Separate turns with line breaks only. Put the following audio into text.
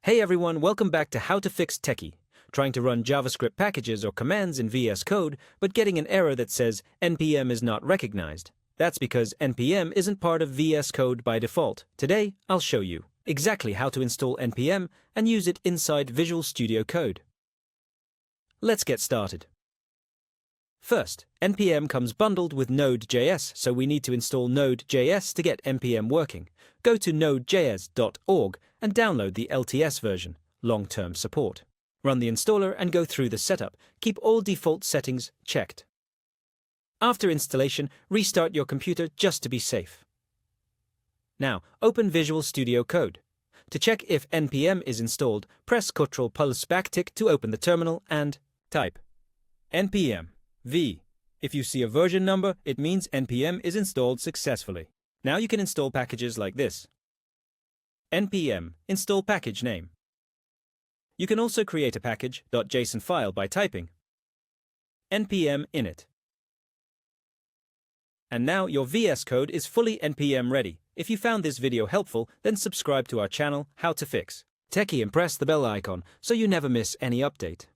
Hey everyone, welcome back to How to Fix Techie. Trying to run JavaScript packages or commands in VS Code, but getting an error that says NPM is not recognized. That's because NPM isn't part of VS Code by default. Today, I'll show you exactly how to install NPM and use it inside Visual Studio Code. Let's get started. First, NPM comes bundled with Node.js, so we need to install Node.js to get NPM working. Go to nodejs.org and download the LTS version, long-term support. Run the installer and go through the setup. Keep all default settings checked. After installation, restart your computer just to be safe. Now, open Visual Studio Code. To check if NPM is installed, press Ctrl+backtick to open the terminal and type NPM V. If you see a version number, it means NPM is installed successfully. Now you can install packages like this. NPM install package name. You can also create a package.json file by typing npm init. And now your VS Code is fully NPM ready. If you found this video helpful, then subscribe to our channel How to Fix Techie and press the bell icon so you never miss any update.